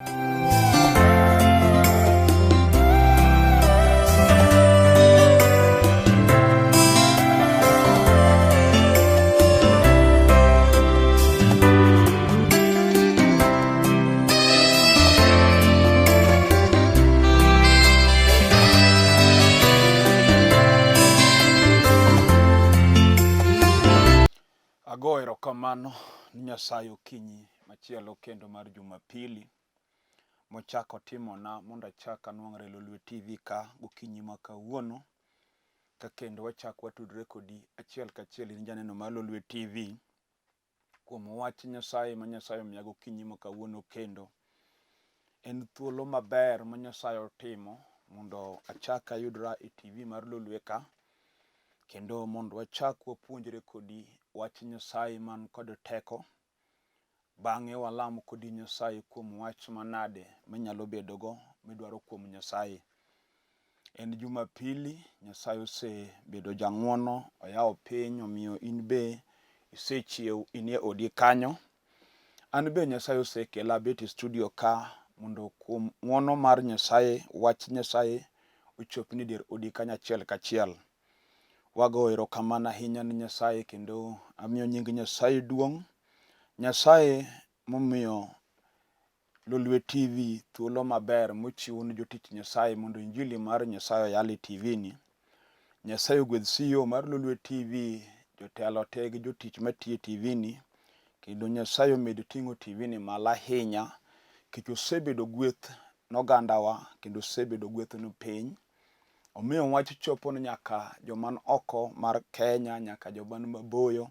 Ago erokamano ni Nyasaye okinyi machielo kendo mar Jumapili mochako timona mondo achak anwang're Lolwe TV ka gokinyi ma kawuono, ka kendo wachak watudre kodi achiel kachiel in janeno mar Lolwe TV kuom wach Nyasaye ma Nyasaye omiya gokinyi ma kawuono. Kendo en thuolo maber ma Nyasaye otimo mondo achak ayudra e TV mar Lolwe ka, kendo mondo wachak wapuonjre kodi wach Nyasaye man kod teko. Bang'e walam kodi Nyasaye kuom wach manade manyalo bedogo midwaro kuom Nyasaye. En Jumapili, Nyasaye osebedo jang'wono, oyawo piny omiyo in be isechiew inie odi kanyo. An be Nyasaye osekela abet e studio ka mondo kuom ng'wono mar Nyasaye, wach Nyasaye ochopni dier odi kanyo achiel kachiel. Wago erokamano ahinya ni Nyasaye kendo amiyo nying Nyasaye duong'. Nyasaye momiyo Lolwe TV thuolo maber mochiwo ne jotich Nyasaye mondo injili mar Nyasaye oyal e TV ni. Nyasaye ogwedh CEO mar Lolwe TV, jotelo te gi jotich matiyo e TV ni, kendo Nyasaye omed ting'o TV ni malo ahinya, kech osebedo gweth nogandawa kendo osebedo gweth no piny. Omiyo wach chopo nyaka joman oko mar Kenya, nyaka joman maboyo.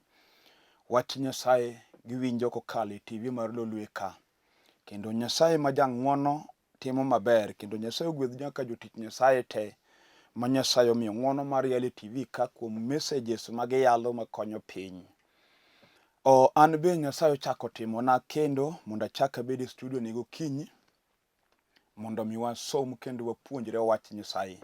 Wach Nyasaye giwinjo kokalo e TV mar Lolwe ka. Kendo Nyasaye ma jang'wono timo maber, kendo Nyasaye ogwedh nyaka jotich Nyasaye te ma Nyasaye omiyo ng'wono mar yalo e TV ka kuom messages ma giyalo makonyo piny. An be Nyasaye ochako timona kendo mondo achak abed e studio ni gokinyi mondo mi wasom kendo wapuonjre wach Nyasaye.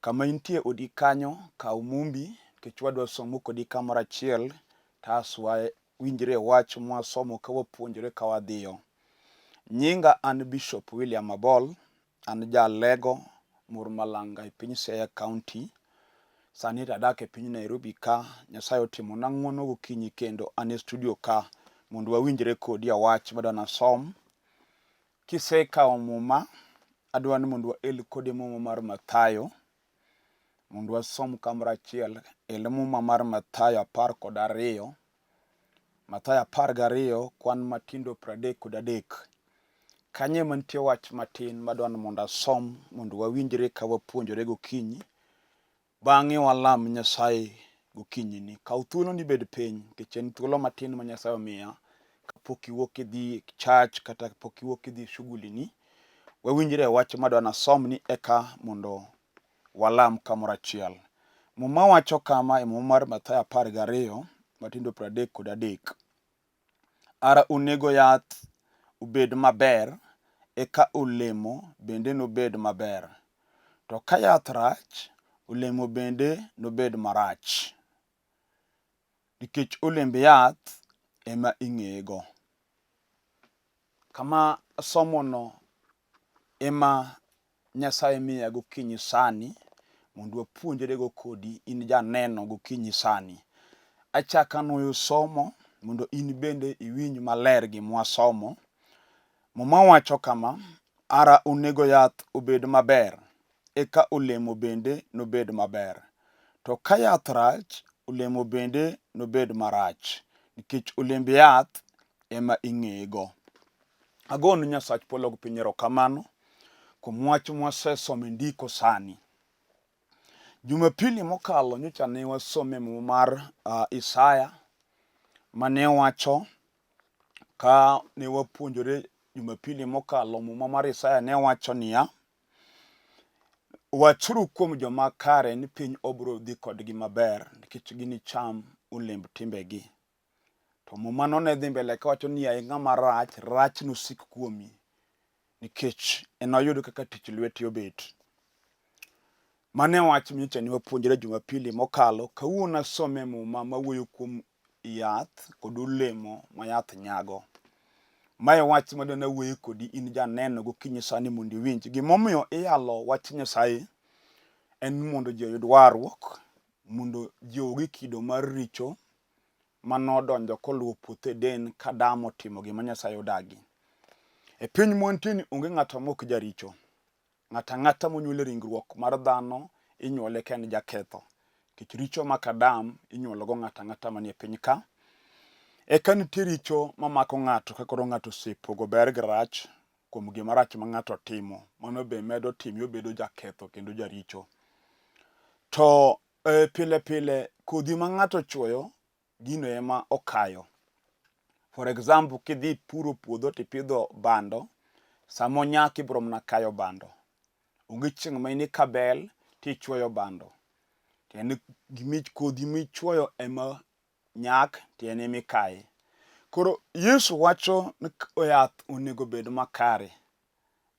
Kama intie odi kanyo, kaw mumbi kech wadwa somo kodi kamoro achiel, taswa winjre wach mwasomo ka wapuonjre ka wadhiyo. Nyinga an Bishop William Abol, an jalego Murmalanga e piny Siaya County. Sani tadak e piny Nairobi ka. Nyasaye otimona ng'wono gokinyi kendo an e studio ka mondo wawinjre kodi wach madwa nasom. Kisekawo muma, adwa ni mondo wael kodi muma mar Mathayo mondo wasom kamoro achiel. El muma mar Mathayo 12. Mathayo 12 kwan matindo 33. Kanye mantie wach matin madwa ni mondo asom mondo wawinjre ka wapuonjre gokinyi. Bang'e walam Nyasaye gokinyi ni. Kaw thuolo ni bed piny, kech en thuolo matin ma Nyasaye omiya kapok iwuok idhi church kata kapok iwuok idhi shughuli ni. Wawinjre wach madwa nasom ni eka mondo walam kamoro achiel. Muma wacho kama e muma mar Mathayo 12 matindo 33. Ara onego yath obed maber, eka olemo bende nobed maber. To ka yath rach, olemo bende nobed marach. Nikech olemb yath ema ing'eyego. Kama somono ema Nyasaye miya gokinyi sani mondo wapuonjre go kodi in janeno gokinyi sani. Achaka anuoyo somo mondo in bende iwinj maler gimwasomo. Muma wacho kama: ara onego yath obed maber, eka olemo bende nobed maber. To ka yath rach, olemo bende nobed marach. Nikech olemb yath ema ing'eyego. Agonu Nyasach polo gi piny erokamano kuom wach mwasesomo e ndiko sani. Jumapili mokalo nyocha ne wasome muma mar Isaya mane wacho ka ne wapuonjore Jumapili mokalo. Muma mar Isaya ne wacho niya: wachuru kuom joma kare ni piny obro dhi kodgi maber nikech ginicham olemb timbegi. To muma no ne dhi mbele kawacho ni ai ng'ama rach, rach nosik kuomi nikech enayud kaka tich lweti obet. Mane wach nyocha ne wapuonjre Jumapili mokalo. Kawuono asome muma mawuoyo kuom yath kod olemo ma yath nyago. Mae wach madana wuoyo kodi in janeno gokinyi sani mondo iwinj. Gimomiyo iyalo wach Nyasaye en mondo ji oyud warruok, mondo ji ogi kido mar richo manodonjo koluwo puoth Eden ka Adam otimo gima Nyasaye odagi. E piny mwantie ni onge ng'ato mok jaricho. Ng'ata ng'ata monyuol e ringruok mar dhano inyuole ka en jaketho. Kech richo mak Adam inyuologo ng'ata ng'ata manie piny ka. Eka nitie richo mamako ng'ato ka koro ng'ato osepogo ber gi rach kuom gima rach ma ng'ato timo. Mano be medo time obedo jaketho kendo jaricho. To pile pile kodhi ma ng'ato chwoyo gino ema okayo. For example, kidhi puro puodho tipidho bando, sama onyak ibiro mana kayo bando. Onge chieng' ma in ka bel tichwoyo bando. Tiende kodhi michwoyo ema nyak tiende mikaye. Koro Yesu wacho ni yath onego bed makare.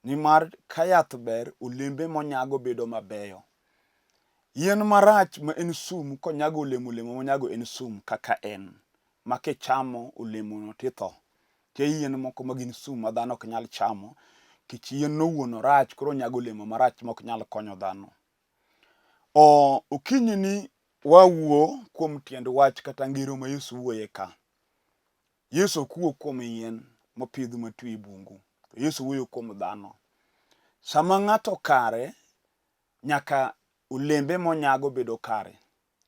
Nimar ka yath ber, olembe monyago bedo mabeyo. Yien marach ma en sum konyago olemo monyago en sum kaka en. Ma kichamo olemono titho. Tie yien moko magin sum ma dhano ok nyal chamo. Kech yien nowuon rach koro onyago olemo marach ma ok nyal konyo dhano. Okinyi ni wawuo kuom tiend wach kata ngero ma Yesu wuoye ka. Yesu ok wuo kuom yien mopidh matwi e bungu. Yesu wuoyo kuom dhano. Sama ng'ato kare, nyaka olembe monyago bedo kare.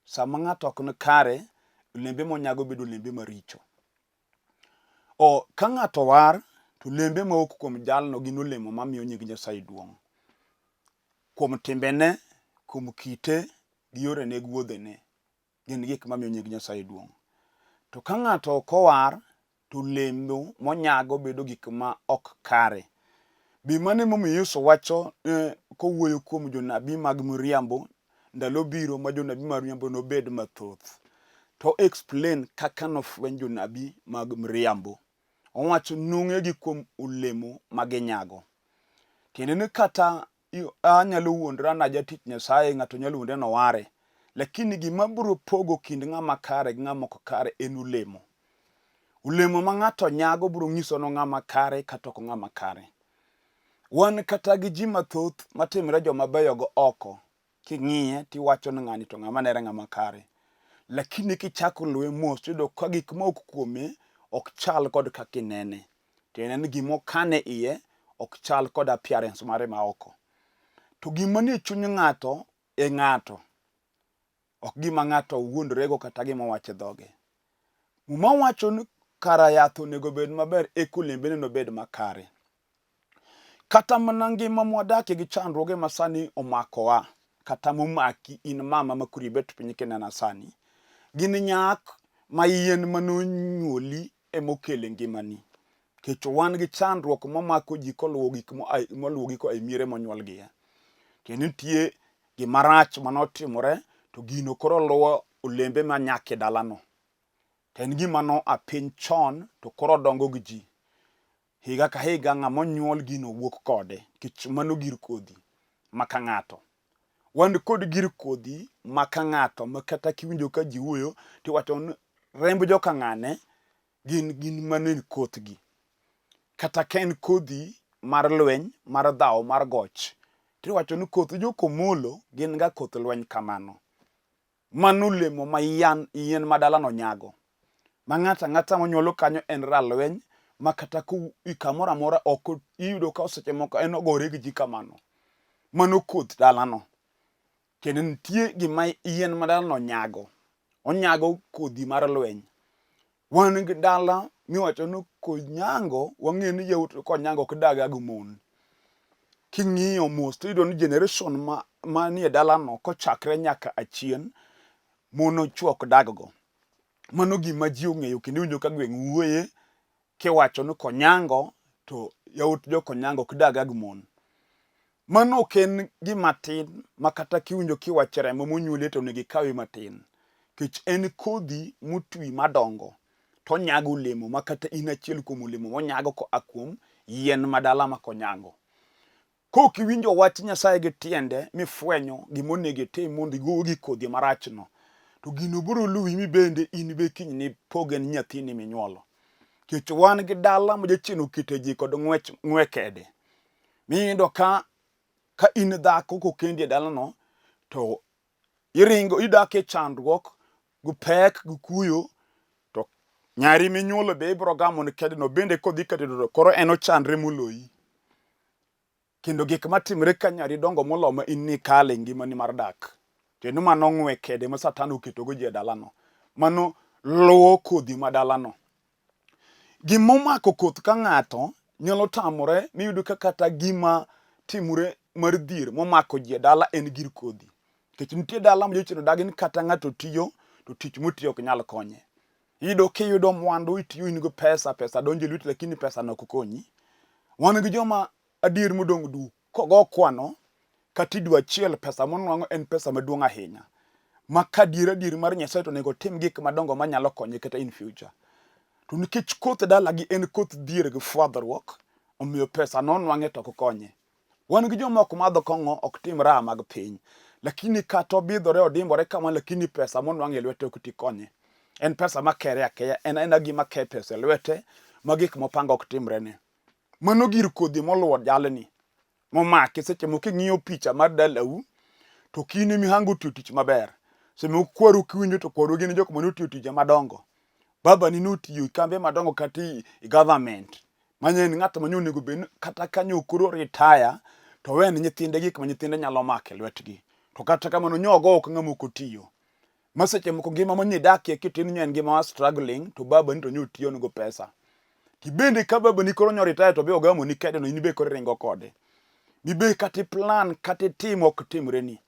Sama ng'ato ok ni kare, olembe monyago bedo olembe maricho. Ka ng'ato war, to olembe mawuok kuom jalno gin olemo mamiyo nying Nyasaye duong'. Kuom timbene, kuom kite, gi yorene gi wuodhene, gin gik mamiyo nying Nyasaye duong'. To ka ng'ato ok owar, to olemo monyago bedo gik ma ok kare. Bi mane momiyo Yesu wacho kowuoyo kuom jonabi mag miriambo, ndalo biro ma jonabi mag miriambo nobed mathoth. To explain kaka nofweny jonabi mag miriambo. Owacho nong'egi kuom olemo maginyago. Tiende ni kata anyalo wuondra na jatich Nyasaye, ng'ato nyalo wuondre noware. Lakini gima biro pogo kind ng'ama kare gi ng'ama ok kare en olemo. Olemo ma ng'ato nyago biro nyiso no ng'ama kare kata ok ng'ama kare. Wan kata gi ji mathoth matimre joma beyo go oko. King'iye tiwacho ni ng'ani to ng'ama nere ng'ama kare. Lakini kichako luwe mos tiyudo ka gik ma ok kuome ok chal kod kaka inene. Tiende ni gima okane iye ok chal kod appearance mare ma oko. To gima nie chuny ng'ato e ng'ato. Ok gima ng'ato wuondrego kata gima owacho e dhoge. Muma wacho ni kara yath onego bed maber eka olembene nobed makare. Kata mana ngima mwadakie gi chandruoge ma sani omakowa, kata momaki in mama ma koro ibet piny kinena sani, gin nyak ma yien manonyuoli emokelo e ngimani. Kech wan gi chandruok mamako ji koluwo gik moluwogi koa e miere monyuolgie. Tiende nitie gima rach manotimore to gino koro luwo olembe manyak e dalano. To en gima noa piny chon to koro dongo gi ji. Higa ka higa ng'ama onyuol gino wuok kode. Kech mano gir kodhi maka ng'ato. Wan kod gir kodhi maka ng'ato ma kata kiwinjo ka ji wuoyo tiwacho ni remb joka ng'ane gin mane kothgi. Kata ka en kodhi mar lweny, mar dhaw, mar goch, tiwacho ni koth joka Omolo gin ga koth lweny kamano. Mano olemo ma yien madalano nyago. Ma ng'ata ng'ata monyuolo kanyo en ralweny ma kata kamoro amora ok iyudo ka seche moko en ogore gi ji kamano. Mano koth dalano. Kendo nitie gima yien madalano nyago. Onyago kodhi mar lweny. Wan gi dala miwacho ni konyango, wang'e ni yawuot konyango ok daga gi mon. King'iyo mos tiyudo ni generation manie dalano kochakre nyaka achien, mon chuo ok dag go. Mano gima ji ong'eyo kendo iwinjo ka gweng' wuoye kiwacho ni konyango to yawuot jo konyango ok daga gi mon. Mano ok en gima tin ma kata kiwinjo kiwacho remo monyuolie to onego ikawe matin. Kech en kodhi motwi madongo to nyago olemo ma kata in achiel kuom olemo monyago koa kuom yien madala ma konyango. Kok iwinjo wach Nyasaye gi tiende mifwenyo gima onego itim mondo igo gi kodhi marachno, to gino biro luwi mi bende in be kiny ni poge ni nyathini minyuolo. kech wan gi dala ma jachien okete ji kod ng'we kede. Miyudo ka in dhako kokendi e dalano to iringo idak e chandruok gu pek gu kuyo, to nyari minyuolo be ibro gamo ni kedno bende kodhi katedo koro en ochandre moloyi. Kendo gik matimre ka nyari dongo molo ma in ni kale ngimani mar dak. Kendo mano ng'we kede ma Satan oketogo ji e dalano. Mano luwo kodhi ma dalano. Gimomako koth ka ng'ato nyalo tamore miyudo ka kata gima timore mar dhier momako ji e dala en gir kodhi. Nikech nitie dala ma jochien odagi ni kata ng'ato tiyo to tich motiyo ok nyal konye. Iyudo kiyudo mwandu itiyo in go pesa donjo e lweti lakini pesa no ok konyi. Wan gi joma adier modong' du kogo kwano kata idwa achiel pesa monwang'o en pesa maduong' ahinya. Ma kadier mar Nyasaye to nego tim gik madongo manyalo konye kata in future. To nikech koth dalagi en koth dhier gi fwadhruok, omiyo pesa nonwang'e to ok konye. Wan gi jomoko madho kong'o ok tim raha mag piny, lakini kata obidhore odimbore kama lakini pesa monwang'e lwete ok ti konye. En pesa makere akeya, en gima ke pesa e lwete ma gik mopanga ok timrene. Mano gir kodhi moluwo jalni momaki. Seche moko ing'iyo picha mar dalau to kine mihango tiyo tich maber. Seche moko kwaru kiwinjo to kwaru gin jok mane otiyo tije madongo. Baba ni notiyo kambe madongo kata i government. Manyen ng'at ma onego bed kata kanyo koro retire to wen nyithinde gik ma nyithinde nyalo mako e lwetgi. To kata kamano nyogo ok ng'ama ok otiyo. Ma seche moko ngima ma nidakie kitin nyen ngima wa struggling to baba ni to nyotiyo go pesa. Tibende ka baba ni koro nyoretire to be ogamo ni kede no in be koro ringo kode. Mibe kati plan kati timo ok timreni.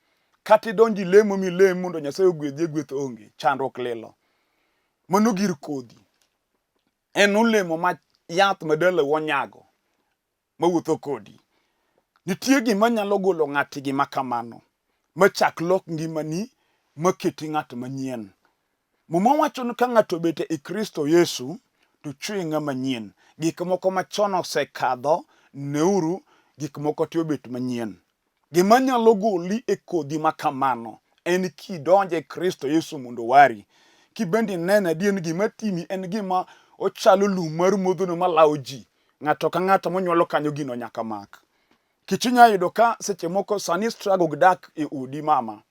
Kati donji lemo milemo mondo Nyasaye ogwedhi gweth onge. Chandruok lilo. Mano gir kodhi. En olemo ma yath madala monyago mawuotho kodi. Nitie gima nyalo golo ng'ati gima kamano. Machak lok ngimani maketi ng'at manyien. Muma wacho ni ka ng'ato obet e Kristo Yesu to chwe ng'ama manyien. Gik moko machon osekadho, neuru gik moko te obet manyien. Gima nyalo goli e kodhi makamano en kidonje Kristo Yesu mondo wari. Kibendi nene dien gima timi en gima ochalo lum mar modhono malawo ji. Ng'ato ka ng'ato monyuolo kanyo gino nyaka mak. Kichinya yudo ka seche moko sani struggle dak e odi mama.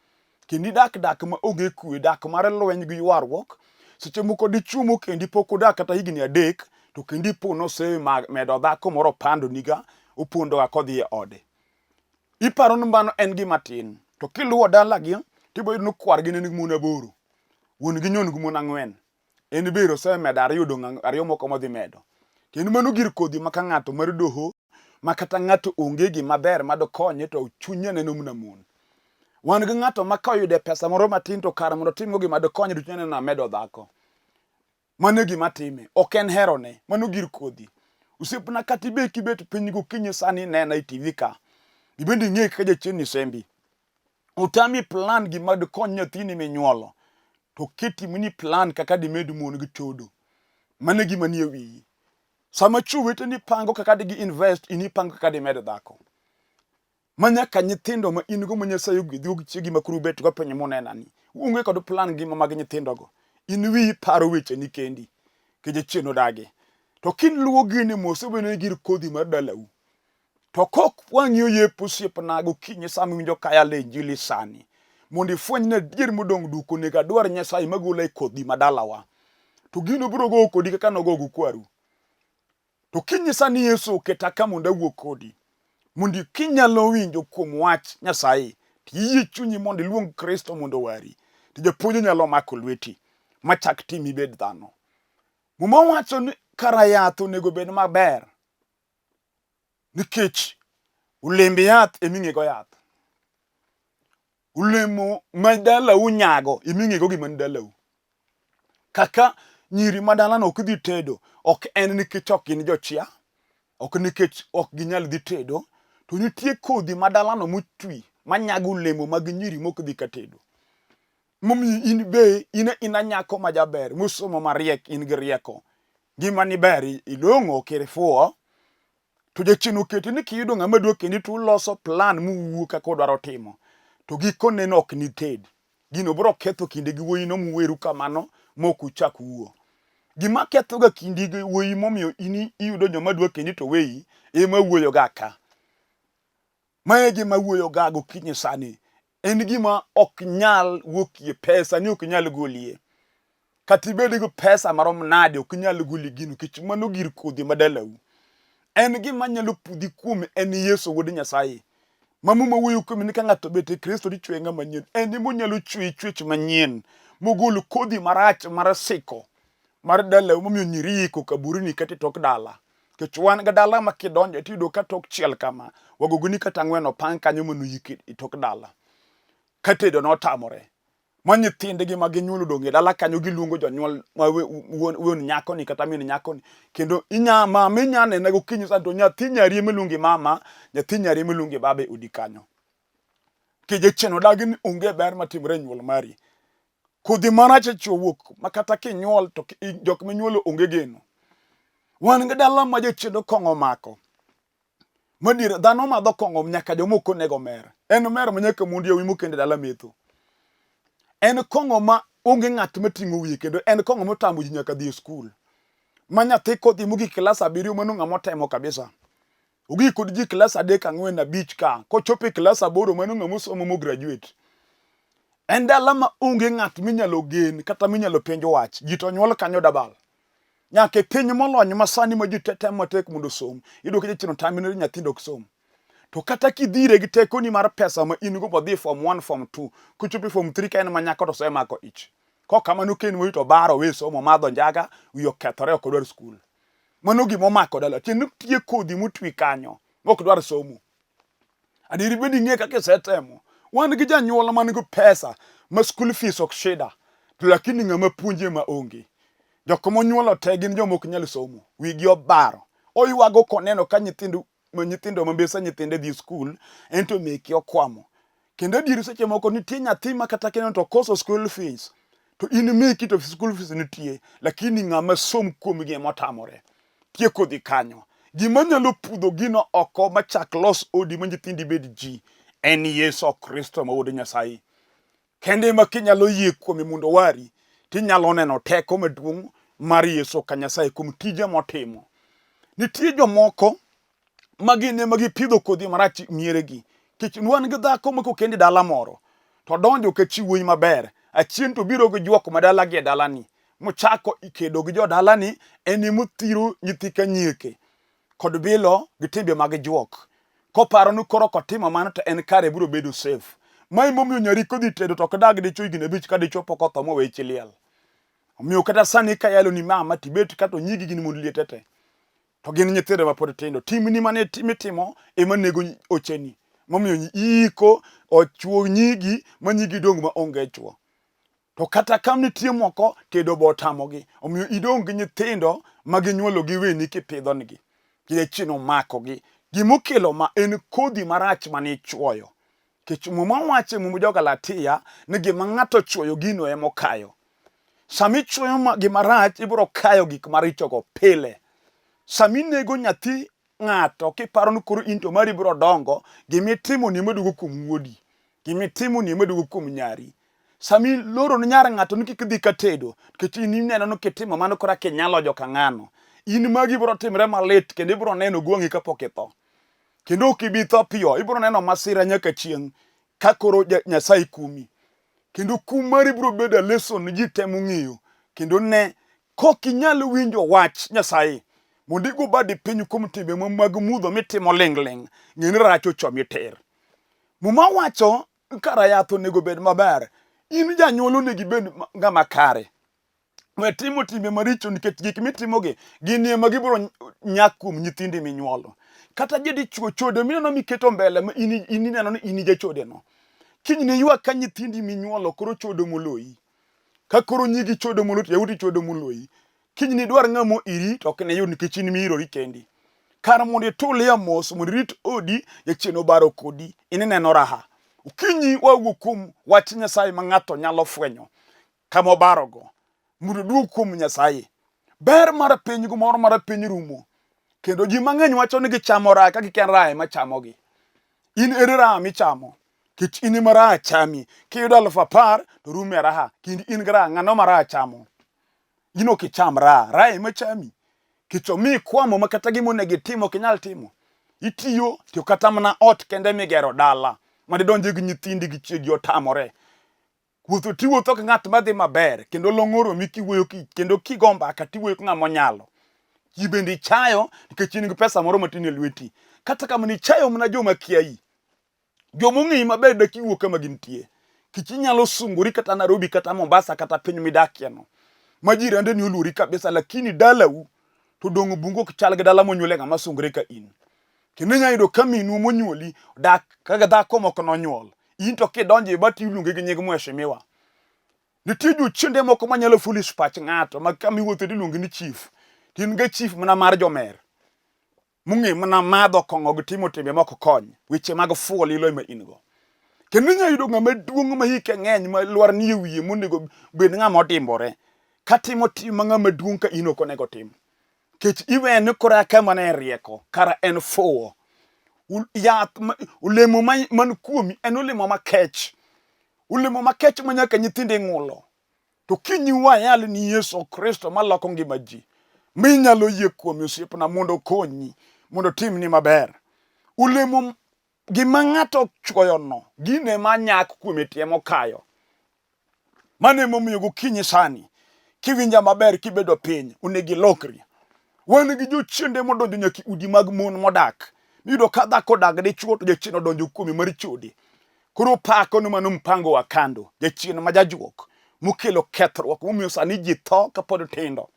Kindi dak ma oge kwe, dak mar lweny gi ywaruok. Seche moko dichuo mokendi pok odak kata higni 3 to kendi pono se medo dhako moro pando niga opondo ga kodhi e ode. Iparo ni mano en gima tin. To kiluwo dalagi tiboyudo ni kwargi ne nigi mon 8. Wuon gi nyon gi mon 4. En bero osemedo 2 dong' 2 moko modhi medo. Kendo mano gir kodhi maka ng'ato mar doho makata ng'ato onge gima ber madokonye to chunye neno mna mon. Wan gi ng'ato ma ka oyude pesa moro matin to kar mondo timgo gima dokonye to chunye neno medo dhako. Mano gima time. Ok en herone. Mano gir kodhi. Usiepna kata kibet piny gokinyi sani nena e TV ka. Ibendi ng'e kaka jachien ni sembi. Utami plan gima dokony nyathini minyuolo. To ketimni plan kaka dimed mon gi chodo. Mano gima nie wiyi. Sama chuo weteni pango kaka digi invest, ini pango kaka dimed dhako. Manyaka nyithindo ma in go ma Nyasaye ogwedhi gi chiegi makuru bet go piny monenani. Unge kod plan ngima mag nyithindogo. In wiyi paro weche ni kendi. Kijachien odagi. To kin luwo gini mose bene gir kodhi mar dalau. To kok wang'iyo yep osiepna gokinyi sama winjo kaya le injili sani. Mondo ifweny na dier modong' duko nego adwar Nyasaye magola e kodhi madalawa. To gino biro go kodi kaka nogo kwaru. To kinyi sani Yesu oketa ka mondo awuo kodi. Mondo kinyalo winjo kuom wach Nyasaye, tiyie chunyi mondo iluong Kristo mondo wari. To japuonj nyalo mako lweti machak timi bed dhano. Muma wacho ni kara yath onego bed maber. Nikech olembe yath eming'ego yath. Olemo ma dalau nyago eming'ego gima ni dalau. Kaka nyiri madalano ok dhi tedo, ok en nikech ok gin jochia, ok nikech ok ginyal dhi tedo, to nitie kodhi madalano motwi manyago olemo mag nyiri mok dhi ka tedo. Momiyo in be ina nyako ma jaber, musomo mariek, in gi rieko. Gima ni ber ilong'o kirifuo. To jachien oketi ni kiyudo ng'ama dwa kendi to uloso plan muwuo kaka udwaro timo. To gikone no ok nited. Gino biro ketho kinde gi wuoyino muweru kamano mok uchak wuo. Gima ketho ga kindi gi wuoyi momiyo ini iyudo joma dwa kendi to weyi ema wuoyo ga ka. Mae gima wuoyo ga gokinyi sani. En gima ok nyal wuokie, pesa ni ok nyal golie. Kata ibed gi pesa marom nade ok nyal goli gino kech mano gir kodhi madalau. En gima nyalo pudhi kuome en Yesu wuod Nyasaye. Mamu mawuoyo kuome ni ka ng'ato bet e Kristo ni chwe ng'ama manyien. En emo nyalo chwe chwech manyien mogolo kodhi marach mar siko mar dalau momiyo nyiri iko kaburini kata tok dala. Kech wan ga dala ma kidonjo tiyudo ka tok chiel kama wagogoni kata ng'wen opang kanyo mondo yiki tok dala. Katedo notamore. Ma nyithindgi ma ginyuolo dong' e dala kanyo giluongo jonyuol ma wuon nyako ni kata min nyako ni. Kendo mama inya nene gokinyi sani to nyathi nyari miluongi mama, nyathi nyari miluongi baba odi kanyo. Kijechieno dagi ni onge ber matimre nyuol mari. Kodhi marach chwo wuok makata kinyuol to jok minyuolo onge geno. Wan gi dala ma jechieno kong'o mako. Madiere dhano madho kong'o nyaka jomoko nego mer. En mer ma nyaka mondi yawi mokende dala metho. En kong'o ma onge ng'at mating'o wiye kendo en kong'o motamo ji nyaka dhi e skul. Ma nyathi kodhi mogik klas 7 mano ng'ama otemo kabisa. Ogik kod ji klas 3, 4, 5 ka. Kochopo e klas 8 mano ng'ama osomo mo graduate. En dala ma onge ng'at minyalo gen kata minyalo penj wach. Ji to nyuol kanyo dabal. Nyaka piny molony masani ma ji temo matek mondo som. Iyudo ka jachino tamine nyithindo ok som. To kata kidhire gi tekoni mar pesa ma in go bodhi form 1 form 2 kuchopi form 3 ka en manyako to semako ich. Ko kamano ken wito baro we somo madho njaga wi okethore ok odwar skul. Mano gimo mako dala tienu tie kodhi mutwi kanyo ok dwar somo. Adiri bedi ng'e kaka isetemo. Wan gi janyuol man go pesa ma school fees ok shida. To lakini ng'ama puonje ma onge. Jok monyuolo te gin joma ok nyal somo. Wigi obaro. Oywago koneno ka nyithindo mambesa nyithinde dhi skul ento meki okwamo. Kendo adier seche moko nitie nyathi ma kata keno to koso school fees to in meki to school fees nitie lakini ng'ama som kuom gi motamore. Tie kodhi kanyo. Gima nyalo pudho gino oko machak los odi ma nyithindi bed ji en Yesu Kristo ma wuod Nyasaye. Kende ma kinyalo yie kuome mondo wari tinyalo neno teko maduong' mar Yesu ka Nyasaye kuom tije motimo. Nitie jomoko magine magipidho kodhi marach mieregi. Kech wan gi dhako ma kokendi dala moro to donjo ka chi wuoyi maber. Achien to biro gi juok madala gi e dalani. Mochako ikedo gi jo dalani eni muthiro nyithi ka nyieke. Kod bilo gi timbe mag juok. Koparo ni koro kotimo mano to en kare biro bedo safe. Mai momiyo nyari kodhi tedo to kadag dicho higni 5 ka dicho pok otho mowe chiliel. Omiyo kata sani ka yalo ni mama tibet kato nyigi gin mond lietete. To gin nyithindo ma pod tindo. Timni mane mitimo ema nego ocheni. Momiyo iko ochuo nyigi ma nyigi dong ma onge chuo. To kata kam nitie moko tedo bo tamogi. Omiyo idong gi nyithindo ma ginyuolo gi weni kipidho nigi. Kiechino mako gi. Gimokelo ma en kodhi marach mane chuoyo. Kech muma wache mumu jo Galatia ni gima ng'ato chuoyo gino emo kayo. Sami chuoyo gima rach ibiro kayo gik maricho go pile. Sami nego nyathi ng'ato kiparo ni koro into mari biro dongo gimitimo ni medugo kuom wuodi. Gimitimo ni medugo kuom nyari. Sami loro ni nyar ng'ato ni kikidhi katedo kech in ineno no kitimo mano kora kinyalo joka ng'ano. In magi biro timre malit kendo ibiro neno gwang'i kapok itho. Kendo kibitho piyo ibiro neno masira nyaka chieng' ka koro Nyasaye kumi. Kendo kum mari biro bedo lesson ji temo ng'iyo. Kendo ne kok inyalo winjo wach Nyasaye mondo igo badi piny kuom timbe mag mudho mitimo ling'. Ng'eni rach ochomi ter. Muma wacho kara yath onego bed maber. In janyuol onego ibed ng'ama kare. We timo timbe maricho nikech gik mitimogi gin ema gibiro nyak kuom nyithindi minyuolo. Kata jedi chuo chode mineno miketo mbele ma ini neno ni ini jachode no. Kinyne ywa ka nyithindi minyuolo koro chodo moloyi. Ka koro nyigi chodo moloyi, yawuti chodo moloyi. Kinyne dwar ng'amo iri to ok ne yud nikech in mirori kendi. Kar mondo itulie mos mondo rit odi jachieno baro kodi. Ineno raha. Ukinyi wawuok kuom wach Nyasaye ma ng'ato nyalo fwenyo kama obarogo. Mondo duog kuom Nyasaye. Ber mar piny gumoro mar piny rumo. Kendo ji mang'eny wacho ni gichamo raha ka gikia raha ema chamogi. In ere raha michamo. Kech in ma raha chami. Kiyudo 10,000 to rume raha. Kindi in gi raha ng'ano ma raha chamo. ino kicham ra ema chami kichomi kwamo makata gimone timo kinyal timo itiyo to kata mana ot kende migero dala mane donje gi nyithindi gi chiegi otamore wuotho tiwuotho ka ng'at madhi maber kendo long'oro mikiwuoyo kendo kigomba kata iwuoyo ng'ama onyalo bende chayo nikech in gi pesa moro matin e lweti kata kamani chayo mana joma kiai joma ong'eyi maber dak iwuok kama gintie kich inyalo sungori kata Nairobi kata Mombasa kata piny midakie no ma jirande ni oluri kabisa lakini dalau to dong bungo kichal gi dala monyuole ng'ama sungre ka in kendo nyayudo kaminu monyuoli dak kaga dhako moko nonyuol in to kidonje bati iluonge gi nying mheshimiwa nitie jochiende moko manyalo foolish pach ng'ato ma kama iwuotho iluonge ni chief tin ga chief mana mar jomer mung'e mana madho kong'o gi timo timbe moko kony weche mag fuol ilo ma in go kendo nyayudo ng'ama duong' ma hike ng'eny ma luar ni wiye monego bed ng'ama odimbore katimo tim ng'ama duong' ka in ok onego tim kech iwene kora kama ne rieko kara en fuo yath olemo man kuomi en olemo makech ma nyaka nyithinde ng'ulo to kinyiwa yal ni Yesu Kristo maloko ngima ji minyalo yie kuom osiepna mondo konyi mondo timni maber olemo gima ng'ato chwoyo no gine manyak kuom tiemo kayo mane momiyo gokinyi sani kiwinja maber kibedo piny unegi lokri wan gi jochiende modonjo nyaki udi mag mon modak nido ka dhako dag dichuo to jachien odonjo kuomi mar chode koro pako no mano mpango wa kando jachien ma jajuok mukelo kethruok momiyo sani ji tho kapod tindo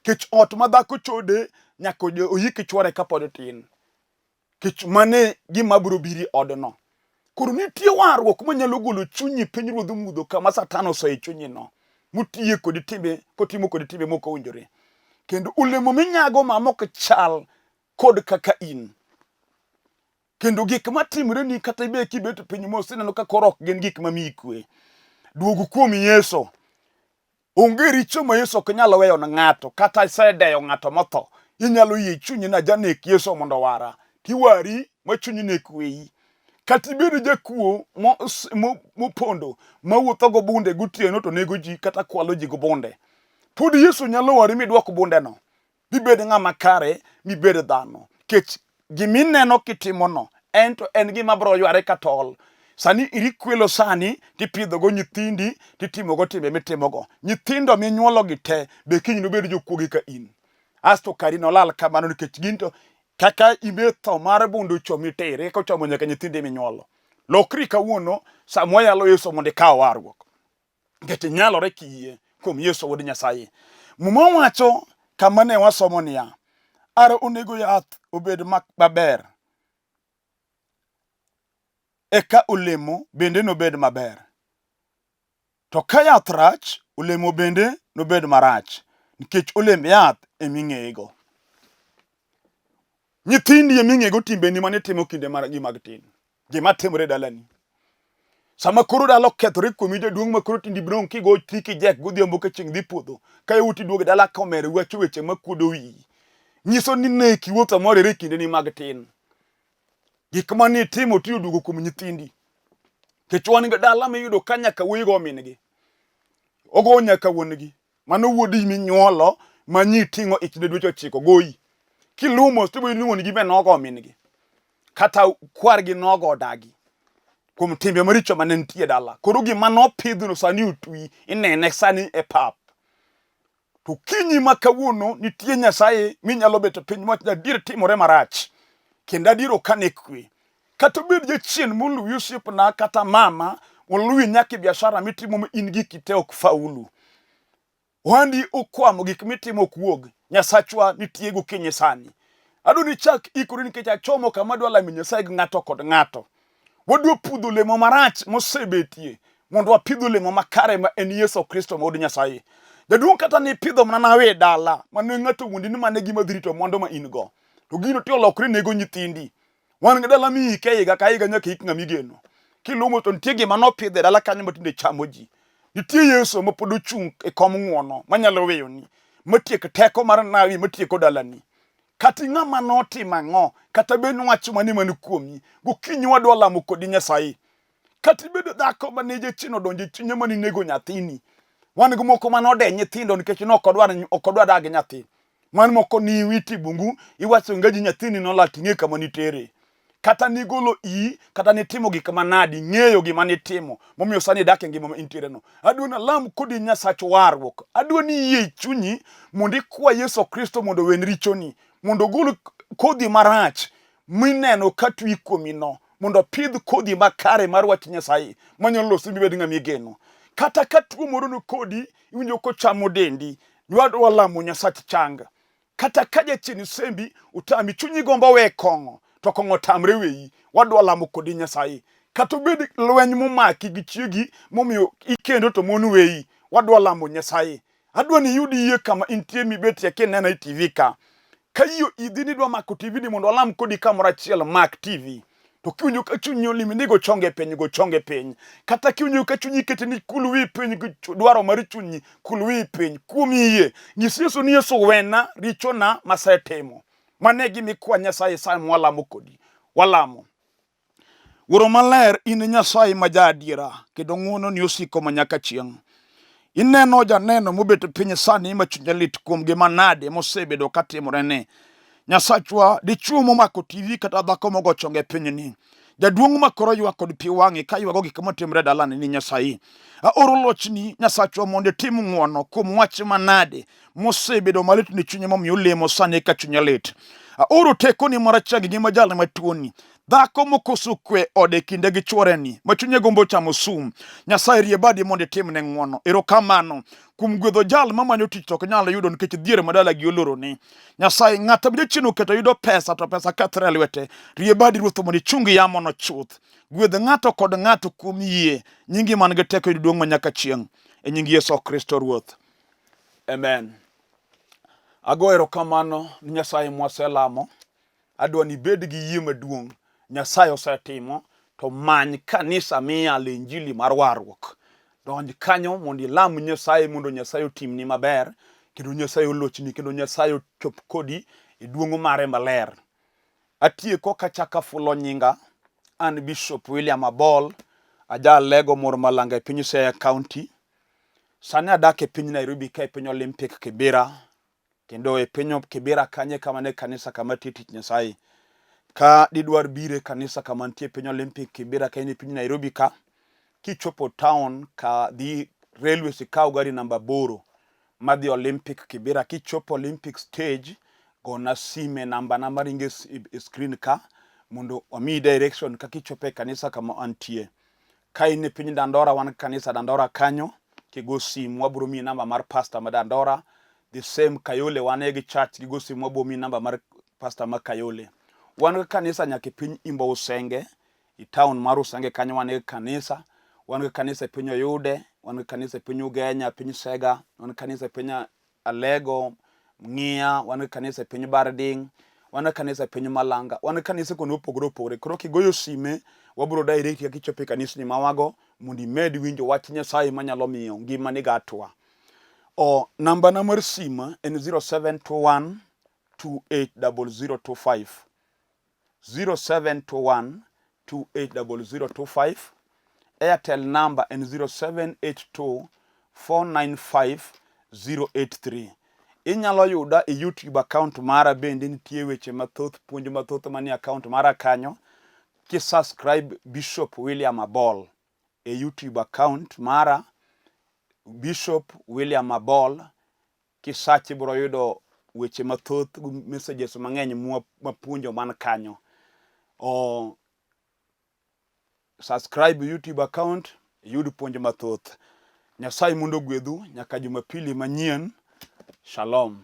kech ot ma dhako chode nyaka oyiki chwore kapod tin kech mane gima biro biri odno koro nitie warruok manyalo golo chunyi piny ruodho mudho kama satan osoe chunyi no mutiye kod timbe kotimo kod timbe moko winjore kendo olemo minyago mamok chal kod kaka in kendo gik matimre ni kata ibe kibet piny mosineno ka korok gen gik mamiyi kwe duogo kuom Yesu onge richo ma Yesu ok nyalo weyo na ng'ato kata isedeyo ng'ato motho inyalo yie chunyi na janek Yesu mondo wara tiwari ma chunyi ne kweyi kata ibedo jakuo mopondo mawuotho go bunde gotieno to nego ji kata kwalo ji go bunde pod Yesu nyalo wari midwok bunde no bibed ng'ama kare mibed dhano kech gimineno kitimo no ento en gima bro yware katol sani irikwelo sani tipidho go nyithindi titimo go timbe mitimo go nyithindo minyuolo gi te be kiny nobed jokuogi ka in asto kari no lal kamano nikech ginto kaka imetho mar bundo chomi tere ko chomo nyaka nyithinde minyuolo lokri kawuono samo yalo Yesu mondo ikaw warruok ngeti nyalore kiyie kuom Yesu wuod Nyasaye muma wacho kama ne wasomo niya ara onego yath obed maber eka olemo bende nobed maber to ka yath rach olemo bende nobed marach nikech olemb yath eming'eyego nyithindi eming'ego timbeni mane timo kinde margi mag tin gima timore dalani sama koro dala okethore kuomi jaduong' ma koro tindi brong kigo tiki jek godhiambo ka chieng' dhi puodho ka uti duogo dala komere wacho weche makuodo wiyi nyiso ni neki wuotho morere kindeni mag tin gik mane timo tiyo duogo kuom nyithindi kech wan ga dala miyudo ka nyaka wuoyigo mingi ogo nyaka wuongi mano wuodi minyuolo ma nyi ting'o ichne dweche 9 goyi kilumo tibo iluoni gi be nogo mingi kata kwargi nogo dagi kuom timbe maricho mane nitie dala koro gima nopidhno sani utwi inene sani e pap to kinyi makawuono nitie Nyasaye minyalo beto piny mocha dir timore marach kendo adiro kane kwe kata bed jachien moluwi osiepna kata mama oluwi nyaka biashara mitimo ma in giki te ok faulu wandi okwamo gik mitimo kuog Nyasachwa nitie go kinyi sani adoni chak ikori nikech achomo kama dwala mi Nyasaye gi ng'ato kod ng'ato wadwa pudho olemo marach mosebetie mondo wapidho olemo makare ma en Yesu Kristo ma od Nyasaye jaduong' kata ni pidho mana nawe dala mane ng'ato wuondi ni mane gima dhirito mondo ma in go to gino ti olokre nego nyithindi wan ga dala mi ke higa ka higa nyaka hik ng'ami geno kilumo to nitie gima nopidhe dala kanyo matinde chamo ji nitie Yesu ma pod ochung' e kom ng'uono manyalo weyoni matiek teko mar nawi matieko dalani kati ng'ama notimo ang'o kata ben wach mane man kuomi gokinyi wadwa lamo kodi Nyasaye kati bedo dhako mane jachien odonjo chunye mane nego nyathini wan go moko manode nyithindo nikech no okodwa dag nyathi man moko ni witi bungu iwacho ngaji nyathini no latinge kama nitere kata nigolo kata nitimo gik manadi ng'eyo gima nitimo momiyo sani dak ngima ma intiere no. Adwani lam kodi Nyasach warruok, adwani yie chunyi mondo ikwa Yesu Kristo mondo wen richoni, mondo gol kodhi marach mineno ka twi kuomi no, mondo pidh kodhi makare mar wach Nyasaye manyalo losi mibed ng'ama igeno. Kata ka tuo moro no kodi iwinjo kochamo dendi, dwa lamo Nyasach changa. Kata ka jachien sembi utami chunyi gombo we kong'o to kong'o tamre weyi, wadwa lamo kodi Nyasaye. Kata obed lweny momaki gi chiegi momiyo ikendo to mon weyi, wadwa lamo Nyasaye. Adwani yudi yie kama intie mibetie kineno e TV ka. Kayo idhini dwa mako TV ni mondo alam kodi kamoro achiel mak TV. To kiwinjo ka chunyi olimi ni go chonge piny. Kata kiwinjo ka chunyi kete ni kulwi piny dwaro mar chunyi kulwi piny. Kuom yie nyis Yesu ni Yesu wena richona masetimo. Mane gimi kwa Nyasaye sa mwalamo kodi. Walamo. Wuro maler in Nyasaye maja adiera kendo ng'wono ni osiko manyaka chieng'. Ineno janeno mobet piny sani ma chunye lit kuom gima nade mosebedo katimore ne. Nyasachwa dichuo momako TV kata dhako mogo chonge piny ni. Jaduong' makoro ywak kod pi wang'e ka ywago gik motimre dalane ni Nyasaye. Aoro lochni Nyasachwa mondo tim ng'wono kuom wach manade mosebedo malit ni chunye momiyo olemo sani ka chunye lit. Aoro teko ni marachagi gima jal matuoni. Dhako mokoso kwe ode kinde gi chwore ni machunye gombo chamo sum. Nyasaye rie badi mondo tim ne ng'wono. Erokamano kum gwedho jal mamanyo tich to ok nyalo yudo nikech dhier madala gi oloro ni. Nyasaye ng'ata bide chino keto yudo pesa to pesa kethre lwete. Rie badi ruoth mondo ichungi yamo no chuth. Gwedh ng'ato kod ng'ato kuom yie nyingi man gi teko duong' manyaka chieng'. E nying Yesu Kristo ruoth. Amen. Ago erokamano ni Nyasaye mwaselamo. Adwani bed gi yie maduong' Nyasaye osetimo to many kanisa miyale injili mar warruok. Donj kanyo mondo ilam Nyasaye mondo Nyasaye otimni maber, kendo Nyasaye olochni, kendo Nyasaye ochop kodi e duong'o mare maler. Atieko kachaka fulo nyinga, an Bishop William Abol, aja lego mor malanga e piny Siaya County. Sani adak e piny Nairobi ka e piny Olympic Kibera, kendo e piny Kibera kanye kama ne kanisa kama tich Nyasaye. Ka didwar bire kanisa kama ntie piny Olympic Kibera ka e piny Nairobi ka, kichopo town ka di railway sikao gari namba 8 madhi Olympic Kibera, kichopo Olympic stage gona sime namba na maringe screen ka mondo omi direction ka kichope kanisa kama antie. Ka in piny Dandora wan kanisa Dandora kanyo, kigo sim wabro mi namba mar pastor ma Dandora. The same Kayole wan gi church kigo sim wabro mi namba mar pastor ma Kayole. Wan kanisa nyaka piny Imbo Usenge, i town mar Usenge kanyo wan kanisa. Wan kanisa piny Oyude, wan kanisa piny Ugenya, piny Sega, wan kanisa piny Alego, Ng'ia, wan kanisa piny Barding, wan kanisa piny Malanga, wan kanisa kono opogore. Koro kigoyo sime wabro direct ya kichope kanisa ni mawago mondo imed winjo wach Nyasaye manyalo miyo ngima ni gatwa. Namba na mar sima en 0721 280025. 0721 280025. Airtel number en 0782 495 083. Inyalo yuda e YouTube account mara bende nitie weche mathoth, puonj mathoth manie account mara kanyo. Ki subscribe Bishop William Abol e YouTube account mara Bishop William Abol, ki search bro yudo weche mathoth, messages mang'eny mapuonjo man kanyo. Subscribe YouTube account, yud puonj mathoth. Nyasaye mondo gwedhu nyaka Jumapili manyien. Shalom.